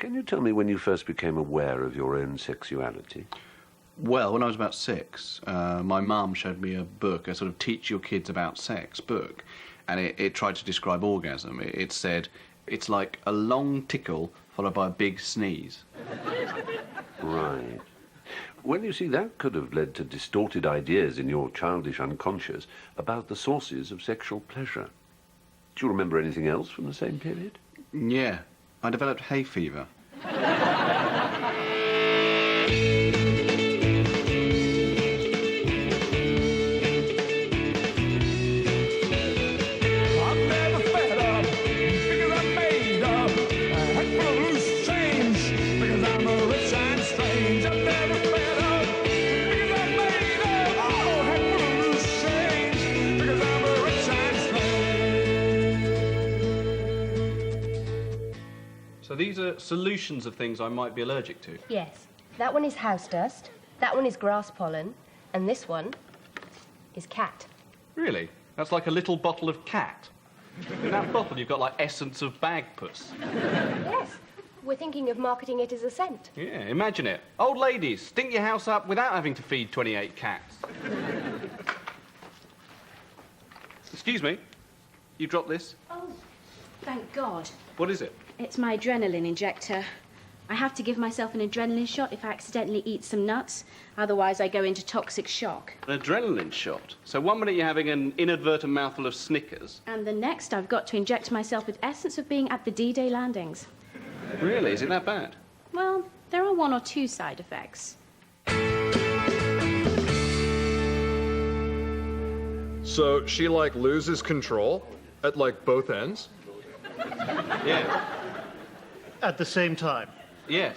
Can you tell me when you first became aware of your own sexuality? Well, when I was about 6, my mum showed me a book, a sort of teach your kids about sex book, and it tried to describe orgasm. It said, it's like a long tickle followed by a big sneeze. Right. Well, you see, that could have led to distorted ideas in your childish unconscious about the sources of sexual pleasure. Do you remember anything else from the same period? Yeah, I developed hay fever. So these are solutions of things I might be allergic to? Yes. That one is house dust, that one is grass pollen, and this one is cat. Really? That's like a little bottle of cat? In that bottle you've got like essence of bag puss. Yes. We're thinking of marketing it as a scent. Yeah, imagine it. Old ladies, stink your house up without having to feed 28 cats. Excuse me, you dropped this? Oh, thank God. What is it? It's my adrenaline injector. I have to give myself an adrenaline shot if I accidentally eat some nuts. Otherwise, I go into toxic shock. An adrenaline shot? So one minute you're having an inadvertent mouthful of Snickers. And the next, I've got to inject myself with essence of being at the D-Day landings. Really? Is it that bad? Well, there are 1 or 2 side effects. So she, like, loses control at, like, both ends? Yeah. At the same time? Yes.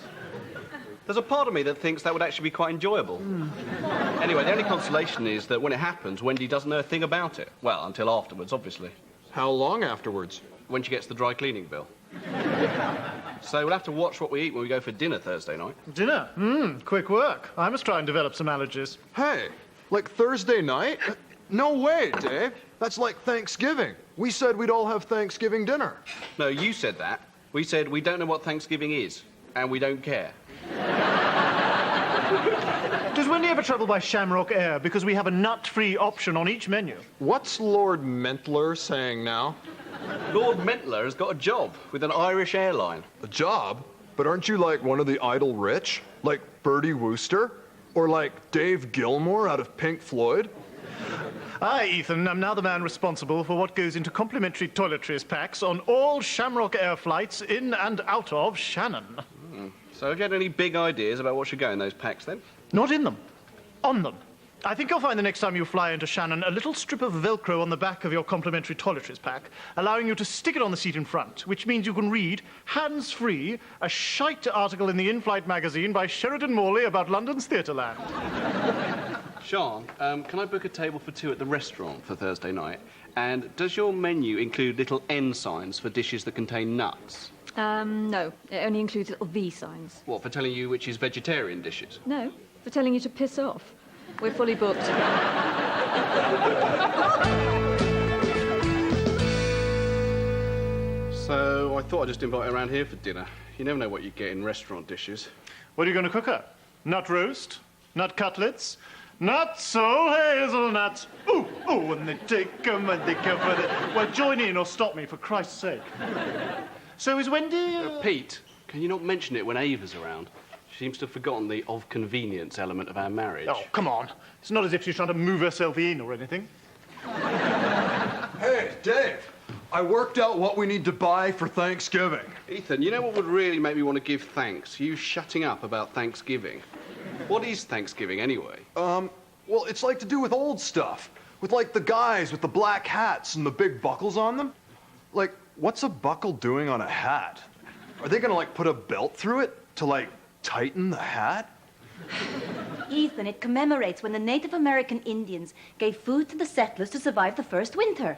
There's a part of me that thinks that would actually be quite enjoyable. Anyway, the only consolation is that when it happens, Wendy doesn't know a thing about it. Well, until afterwards, obviously. How long afterwards? When she gets the dry cleaning bill. So we'll have to watch what we eat when we go for dinner Thursday night. Dinner? Quick work. I must try and develop some allergies. Hey, like Thursday night? No way, Dave. That's like Thanksgiving. We said we'd all have Thanksgiving dinner. No, you said that. We said we don't know what Thanksgiving is, and we don't care. Does Wendy ever travel by Shamrock Air because we have a nut-free option on each menu? What's Lord Mentler saying now? Lord Mentler has got a job with an Irish airline. A job? But aren't you like one of the idle rich? Like Bertie Wooster? Or like Dave Gilmore out of Pink Floyd? Hi, Ethan. I'm now the man responsible for what goes into complimentary toiletries packs on all Shamrock Air flights in and out of Shannon. So have you had any big ideas about what should go in those packs, then? Not in them. On them. I think you'll find the next time you fly into Shannon a little strip of Velcro on the back of your complimentary toiletries pack, allowing you to stick it on the seat in front, which means you can read, hands-free, a shite article in the in-flight magazine by Sheridan Morley about London's Theatreland. Sean, can I book a table for 2 at the restaurant for Thursday night? And does your menu include little N signs for dishes that contain nuts? No. It only includes little V signs. What, for telling you which is vegetarian dishes? No, for telling you to piss off. We're fully booked. So I thought I'd just invite her around here for dinner. You never know what you get in restaurant dishes. What are you going to cook her? Nut roast? Nut cutlets? Not so hazelnuts. Ooh, and they take 'em and they cover it. Well, join in or stop me, for Christ's sake. So is Wendy... Pete, can you not mention it when Ava's around? She seems to have forgotten the of convenience element of our marriage. Oh, come on. It's not as if she's trying to move herself in or anything. Hey, Dave. I worked out what we need to buy for Thanksgiving. Ethan, you know what would really make me want to give thanks? You shutting up about Thanksgiving. What is Thanksgiving, anyway? Well, it's like to do with old stuff. With, like, the guys with the black hats and the big buckles on them. Like, what's a buckle doing on a hat? Are they gonna, like, put a belt through it to, like, tighten the hat? Ethan, it commemorates when the Native American Indians gave food to the settlers to survive the first winter.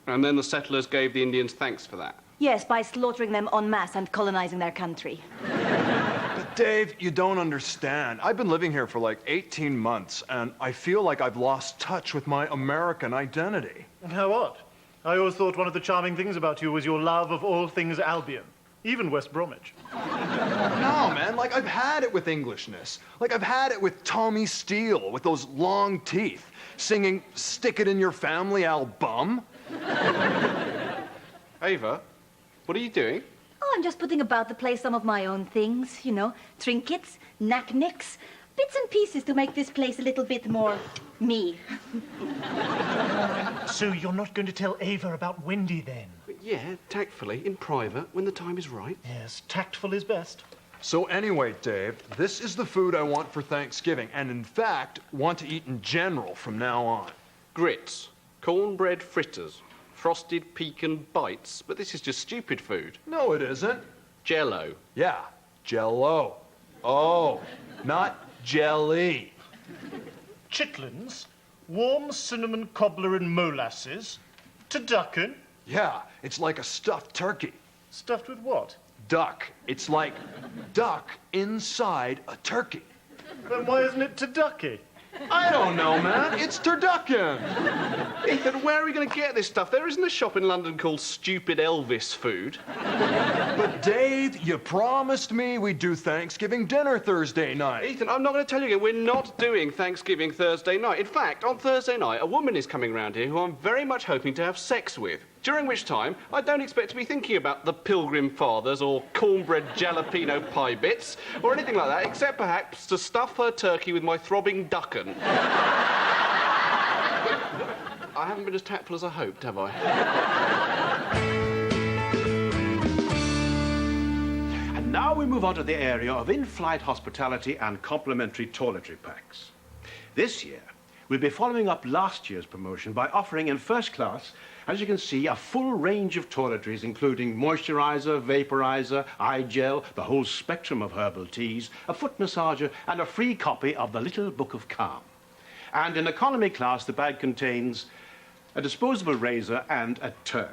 And then the settlers gave the Indians thanks for that? Yes, by slaughtering them en masse and colonizing their country. But Dave, you don't understand. I've been living here for like 18 months, and I feel like I've lost touch with my American identity. How odd. I always thought one of the charming things about you was your love of all things Albion, even West Bromwich. No, man, like, I've had it with Englishness. Like, I've had it with Tommy Steele, with those long teeth, singing Stick It in Your Family album. Ava, what are you doing? Oh, I'm just putting about the place some of my own things, you know, trinkets, knickknacks, bits and pieces to make this place a little bit more me. So you're not going to tell Ava about Wendy, then? Yeah, tactfully, in private, when the time is right. Yes, tactful is best. So anyway, Dave, this is the food I want for Thanksgiving, and in fact, want to eat in general from now on. Grits, cornbread fritters, frosted pecan bites, but this is just stupid food. No, it isn't. Jello. Yeah, Jell-O. Oh, not jelly. Chitlins, warm cinnamon cobbler and molasses, turducken. Yeah, it's like a stuffed turkey. Stuffed with what? Duck. It's like duck inside a turkey. Then why isn't it turducken? I don't know, man. It's turducken. Ethan, where are we going to get this stuff? There isn't a shop in London called Stupid Elvis Food. But Dave, you promised me we'd do Thanksgiving dinner Thursday night. Ethan, I'm not going to tell you again, we're not doing Thanksgiving Thursday night. In fact, on Thursday night, a woman is coming round here who I'm very much hoping to have sex with. During which time, I don't expect to be thinking about the Pilgrim Fathers or cornbread jalapeno pie bits or anything like that, except perhaps to stuff her turkey with my throbbing ducken. I haven't been as tactful as I hoped, have I? And now we move on to the area of in-flight hospitality and complimentary toiletry packs. This year, we'll be following up last year's promotion by offering in first class, as you can see, a full range of toiletries, including moisturizer, vaporizer, eye gel, the whole spectrum of herbal teas, a foot massager, and a free copy of the Little Book of Calm. And in economy class, the bag contains a disposable razor and a turd.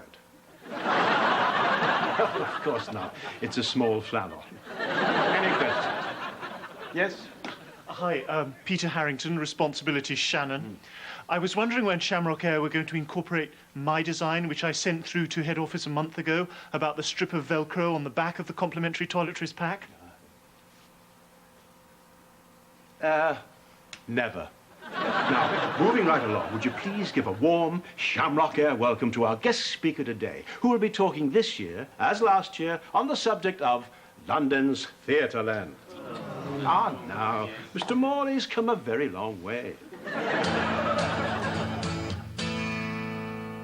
Of course not. It's a small flannel. Any questions? Yes? Hi, Peter Harrington, Responsibility Shannon. I was wondering when Shamrock Air were going to incorporate my design, which I sent through to head office a month ago, about the strip of Velcro on the back of the complimentary toiletries pack. Never. Now, moving right along, would you please give a warm Shamrock Air welcome to our guest speaker today, who will be talking this year, as last year, on the subject of London's Theatreland. Ah, now, Mr. Morley's come a very long way.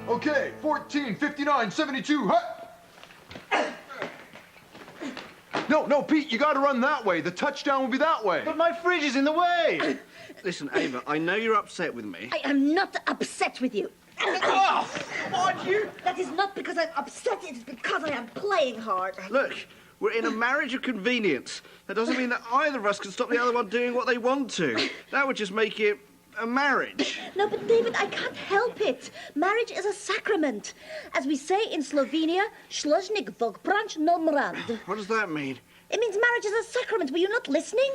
Okay, 14, 59, 72, huh? No, Pete, you gotta run that way. The touchdown will be that way. But my fridge is in the way! Listen, Ava, I know you're upset with me. I am not upset with you. Oh, why'd you? That is not because I'm upset, it is because I am playing hard. Look, we're in a marriage of convenience. That doesn't mean that either of us can stop the other one doing what they want to. That would just make it a marriage. No, but David, I can't help it. Marriage is a sacrament. As we say in Slovenia, Šložnik Vogpranč nomrand. What does that mean? It means marriage is a sacrament. Were you not listening?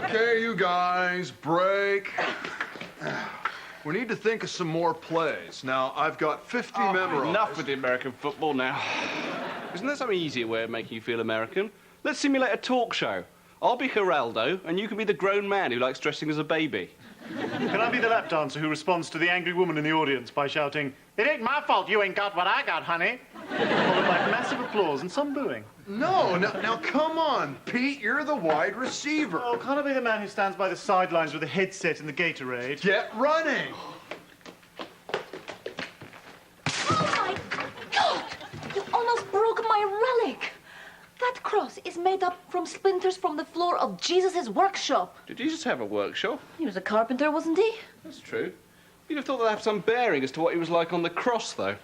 Okay, you guys, break. We need to think of some more plays. Now, I've got 50 memorized. Enough with the American football now. Isn't there some easier way of making you feel American? Let's simulate a talk show. I'll be Geraldo, and you can be the grown man who likes dressing as a baby. Can I be the lap dancer who responds to the angry woman in the audience by shouting, "It ain't my fault you ain't got what I got, honey"? Followed by massive applause and some booing. No, now come on, Pete, you're the wide receiver. Oh, can't I be the man who stands by the sidelines with a headset and the Gatorade? Get running. Oh, my God! You almost broke my relic. That cross is made up from splinters from the floor of Jesus' workshop. Did Jesus have a workshop? He was a carpenter, wasn't he? That's true. You'd have thought they'd have some bearing as to what he was like on the cross, though.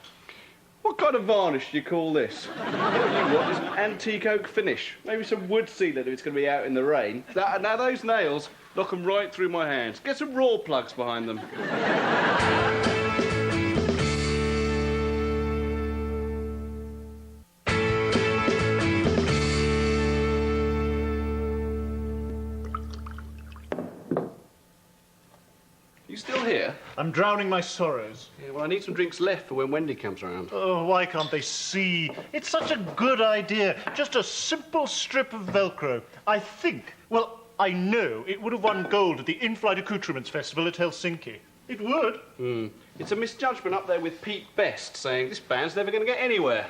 What kind of varnish do you call this? What you want is an antique oak finish. Maybe some wood sealer if it's going to be out in the rain. Now those nails, knock them right through my hands. Get some raw plugs behind them. You still here? I'm drowning my sorrows. Yeah, well, I need some drinks left for when Wendy comes around. Oh, why can't they see? It's such a good idea. Just a simple strip of Velcro. I think, well, I know it would have won gold at the In-Flight Accoutrements Festival at Helsinki. It would. It's a misjudgment up there with Pete Best saying this band's never going to get anywhere.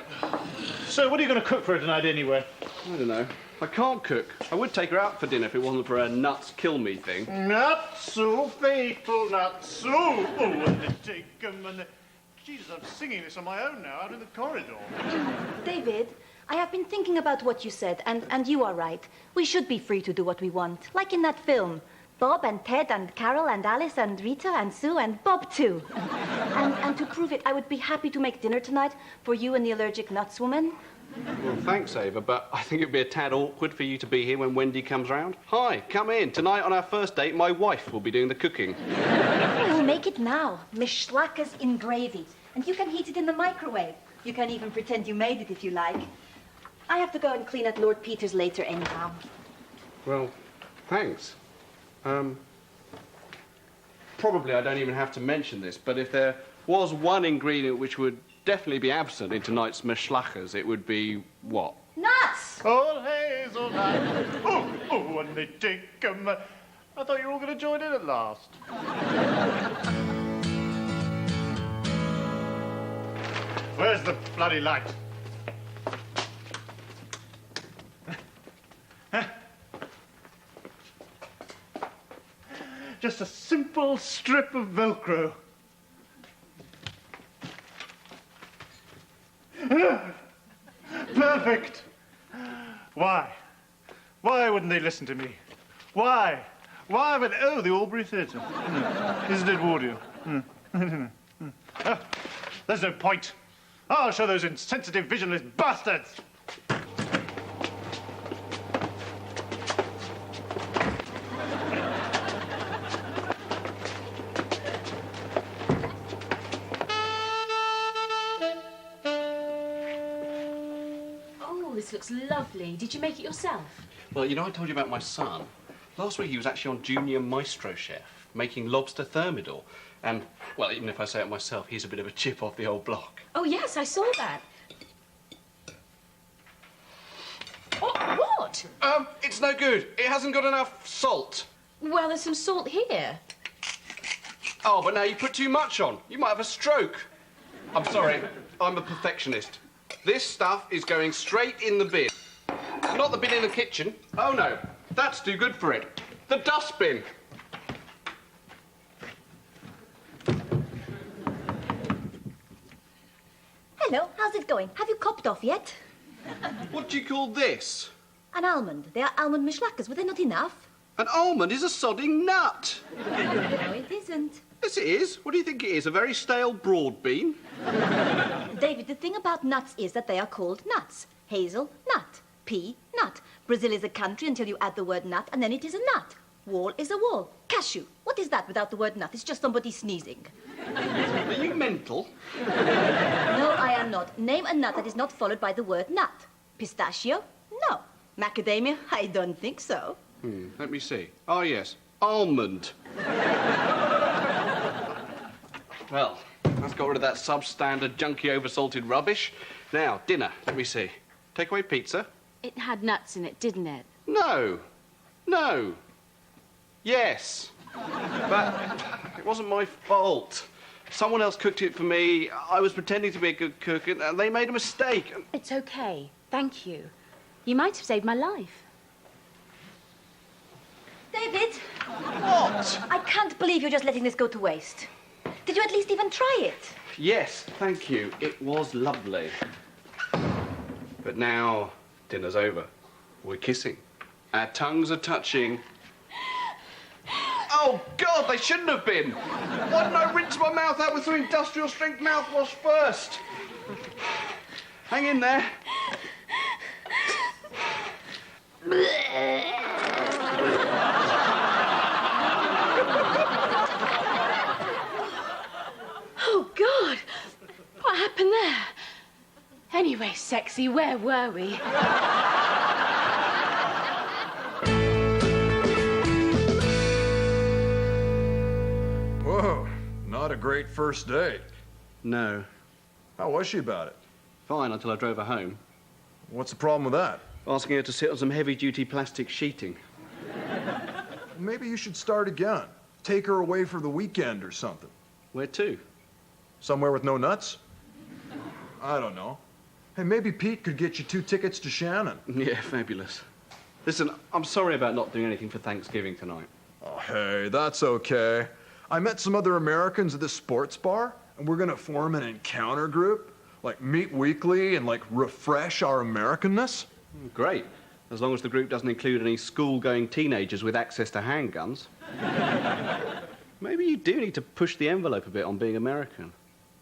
So what are you going to cook for her tonight anyway? I don't know. I can't cook. I would take her out for dinner if it wasn't for a nuts kill me thing. Not so fatal, not so. Oh, and they take 'em and they... Jesus, I'm singing this on my own now, out in the corridor. David, I have been thinking about what you said, and you are right. We should be free to do what we want, like in that film. Bob and Ted and Carol and Alice and Rita and Sue and Bob too. and to prove it, I would be happy to make dinner tonight for you and the allergic nuts woman. Well, thanks, Ava, but I think it'd be a tad awkward for you to be here when Wendy comes round. Hi, come in. Tonight on our first date, my wife will be doing the cooking. We'll make it now. Mishlakas in gravy. And you can heat it in the microwave. You can even pretend you made it if you like. I have to go and clean at Lord Peter's later anyhow. Well, thanks. Probably I don't even have to mention this, but if there was one ingredient which would definitely be absent in tonight's mishlakas, it would be what? Nuts! All hazel night. Oh, and they take 'em. I thought you were all going to join in at last. Where's the bloody light? Just a simple strip of Velcro. Perfect. Why? Why wouldn't they listen to me? Why? Why would... Oh, the Albury Theatre. Isn't it vaudeville? Oh, there's no point. I'll show those insensitive, visionless bastards. This looks lovely. Did you make it yourself? Well, you know, I told you about my son. Last week he was actually on Junior Maestro Chef, making lobster thermidor. And, well, even if I say it myself, he's a bit of a chip off the old block. Oh, yes, I saw that. Oh, what? It's no good. It hasn't got enough salt. Well, there's some salt here. Oh, but now you put too much on. You might have a stroke. I'm sorry. I'm a perfectionist. This stuff is going straight in the bin. Not the bin in the kitchen. Oh, no. That's too good for it. The dustbin. Hello, how's it going? Have you copped off yet? What do you call this? An almond. They are almond mishlakas. Were they not enough? An almond is a sodding nut. No, it isn't. Yes, it is. What do you think it is? A very stale broad bean? David, the thing about nuts is that they are called nuts. Hazel, nut. Pea, nut. Brazil is a country until you add the word nut, and then it is a nut. Wall is a wall. Cashew. What is that without the word nut? It's just somebody sneezing. Are you mental? No, I am not. Name a nut that is not followed by the word nut. Pistachio? No. Macadamia? I don't think so. Let me see. Oh, yes. Almond. Well, that's got rid of that substandard, junky, oversalted rubbish. Now, dinner. Let me see. Takeaway pizza? It had nuts in it, didn't it? No. No. Yes. But it wasn't my fault. Someone else cooked it for me. I was pretending to be a good cook, and they made a mistake. It's okay. Thank you. You might have saved my life. David! What? I can't believe you're just letting this go to waste. Did you at least even try it? Yes, thank you. It was lovely. But now, dinner's over. We're kissing. Our tongues are touching. Oh, God, they shouldn't have been. Why didn't I rinse my mouth out with some industrial strength mouthwash first? Hang in there. Oh, God. What happened there? Anyway, sexy, where were we? Whoa. a great first date. No. How was she about it? Fine, until I drove her home. What's the problem with that? Asking her to sit on some heavy-duty plastic sheeting. Maybe you should start again. Take her away for the weekend or something. Where to? Somewhere with no nuts? I don't know. Hey, maybe Pete could get you 2 tickets to Shannon. Yeah, fabulous. Listen, I'm sorry about not doing anything for Thanksgiving tonight. Oh, hey, that's okay. I met some other Americans at this sports bar, and we're gonna form an encounter group. Like, meet weekly and, like, refresh our Americanness. Great. As long as the group doesn't include any school-going teenagers with access to handguns. Maybe you do need to push the envelope a bit on being American.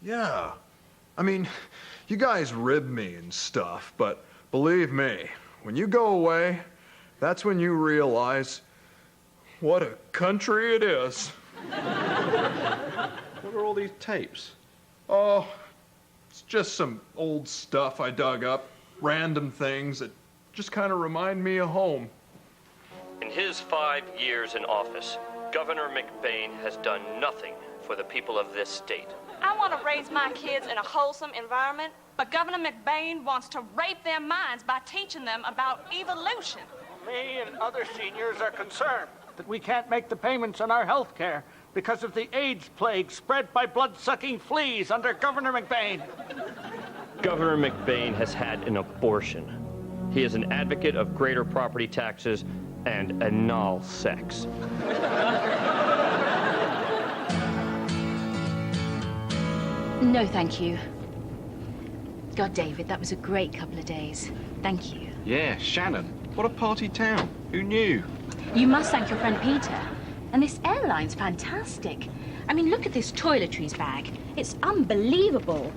Yeah. I mean, you guys rib me and stuff, but believe me, when you go away, that's when you realize what a country it is. What are all these tapes? Oh, it's just some old stuff I dug up, random things that just kind of remind me of home. In his 5 years in office, Governor McBain has done nothing for the people of this state. I want to raise my kids in a wholesome environment, but Governor McBain wants to rape their minds by teaching them about evolution. Me and other seniors are concerned that we can't make the payments on our health care because of the AIDS plague spread by blood-sucking fleas under Governor McBain. Governor McBain has had an abortion. He is an advocate of greater property taxes and anal sex. No, thank you. God, David, that was a great couple of days. Thank you. Yeah, Shannon. What a party town. Who knew? You must thank your friend Peter. And this airline's fantastic. I mean, look at this toiletries bag. It's unbelievable.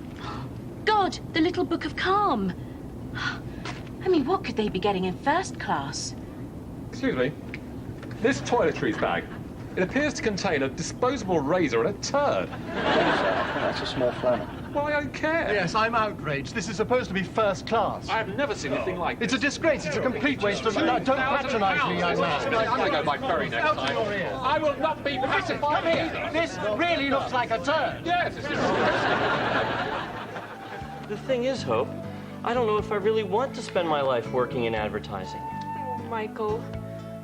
God, the little Book of Calm. I mean, what could they be getting in first class? Excuse me. This toiletries bag, it appears to contain a disposable razor and a turd. That's a small flannel. Well, I don't care. Yes, I'm outraged. This is supposed to be first class. I have never seen anything like this. It's a disgrace. It's a complete waste of money. Don't patronise me, young man. I'm going to go by ferry next time. I will not be pacified either. This really looks like a turd. Yes, it's The thing is, Hope, I don't know if I really want to spend my life working in advertising. Oh, Michael,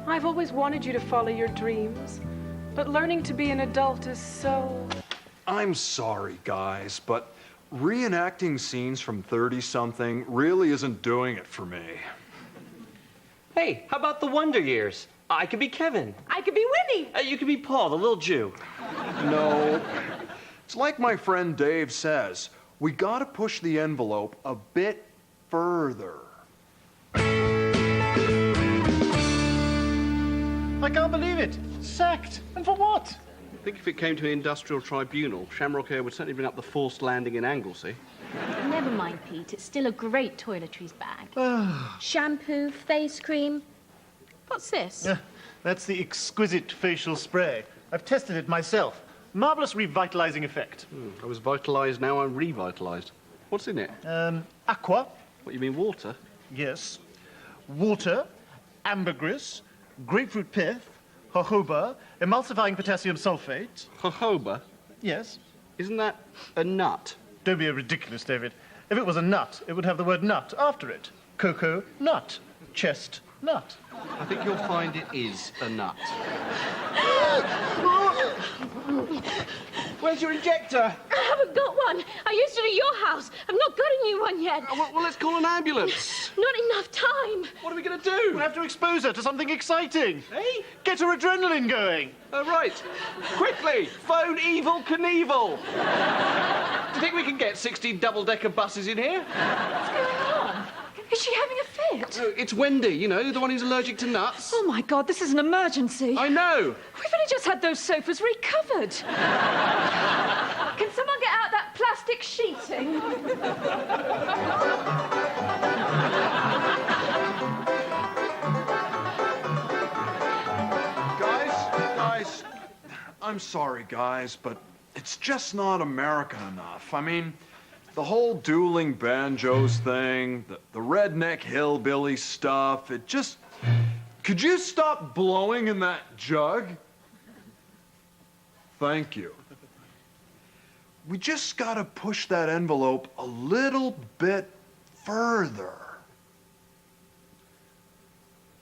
I've always wanted you to follow your dreams, but learning to be an adult is so... I'm sorry, guys, but reenacting scenes from 30-something really isn't doing it for me. Hey, how about the Wonder Years? I could be Kevin. I could be Winnie. You could be Paul, the little Jew. No. It's like my friend Dave says, we gotta push the envelope a bit further. I can't believe it. Sacked. And for what? I think if it came to an industrial tribunal, Shamrock Air would certainly bring up the forced landing in Anglesey. Never mind, Pete. It's still a great toiletries bag. Shampoo, face cream. What's this? That's the exquisite facial spray. I've tested it myself. Marvelous revitalizing effect. I was vitalised, now I'm revitalised. What's in it? Aqua. What, you mean water? Yes. Water, ambergris, grapefruit pith, jojoba, emulsifying potassium sulfate. Jojoba? Yes. Isn't that a nut? Don't be ridiculous, David. If it was a nut, it would have the word nut after it. Cocoa nut. Chest nut. I think you'll find it is a nut. Where's your injector? I haven't got one. I used it at your house. I've not got a new one yet. Well, let's call an ambulance. Not enough time. What are we going to do? We have to expose her to something exciting. Hey? Get her adrenaline going. Oh, right. Quickly, phone Evel Knievel. Do you think we can get 16 double-decker buses in here? What's going on? Is she having a fit? Oh, it's Wendy, you know, the one who's allergic to nuts. Oh, my God, this is an emergency. I know. We've only just had those sofas recovered. Can someone get out that plastic sheeting? Guys, I'm sorry, guys, but it's just not American enough. I mean, the whole dueling banjos thing, the redneck hillbilly stuff, it just... Could you stop blowing in that jug? Thank you. We just gotta push that envelope a little bit further.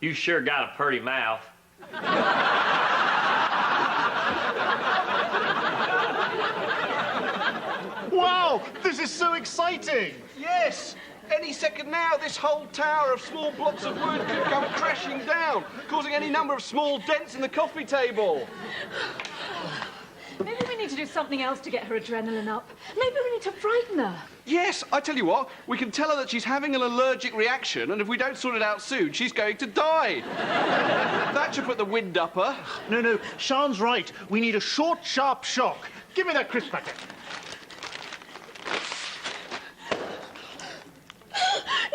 You sure got a pretty mouth. Wow, this is so exciting! Yes! Any second now, this whole tower of small blocks of wood could come crashing down, causing any number of small dents in the coffee table. Maybe we need to do something else to get her adrenaline up. Maybe we need to frighten her. Yes, I tell you what, we can tell her that she's having an allergic reaction, and if we don't sort it out soon, she's going to die. That should put the wind up her. No, Sean's right. We need a short, sharp shock. Give me that crisp packet.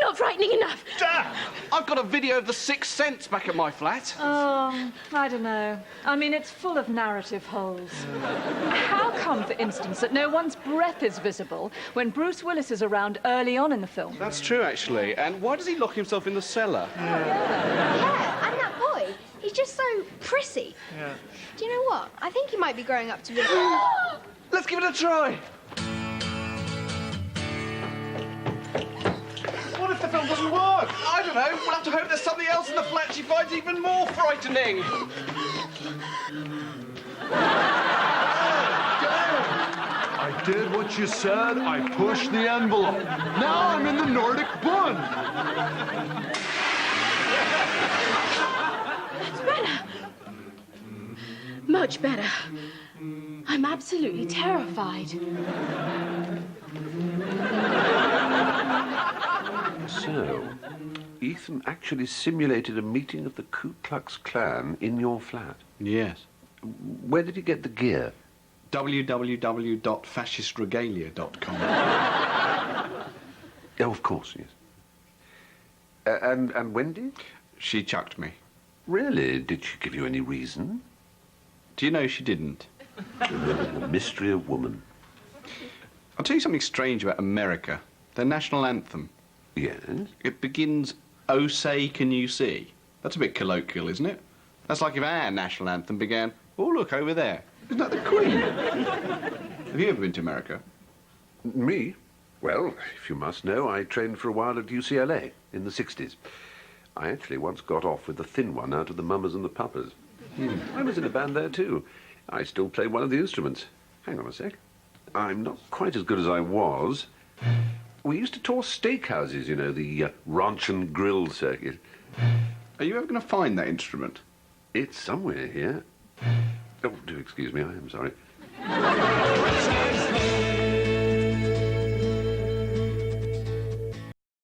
Not frightening enough. Damn! I've got a video of The Sixth Sense back at my flat. Oh, I don't know. I mean, it's full of narrative holes. How come, for instance, that no one's breath is visible when Bruce Willis is around early on in the film? That's true, actually. And why does he lock himself in the cellar? Yeah, and that boy, he's just so prissy. Yeah. Do you know what? I think he might be growing up to be... Let's give it a try. What if the film doesn't work? I don't know. We'll have to hope there's something else in the flat she finds even more frightening. I did what you said. I pushed the envelope. Now I'm in the Nordic bun. That's better. Much better. I'm absolutely terrified. So, Ethan actually simulated a meeting of the Ku Klux Klan in your flat? Yes. Where did he get the gear? www.fascistregalia.com. Oh, of course, yes. And Wendy? She chucked me. Really? Did she give you any reason? Do you know she didn't? The mystery of woman. I'll tell you something strange about America. Their national anthem. Yes? It begins, "Oh, say, can you see?" That's a bit colloquial, isn't it? That's like if our national anthem began, "Oh, look, over there. Isn't that the Queen?" Have you ever been to America? Me? Well, if you must know, I trained for a while at UCLA in the 60s. I actually once got off with the thin one out of the Mummers and the Puppers. I was in a band there, too. I still play one of the instruments. Hang on a sec. I'm not quite as good as I was. We used to tour steakhouses, you know, the ranch and grill circuit. Are you ever going to find that instrument? It's somewhere here. Oh, do excuse me, I am sorry.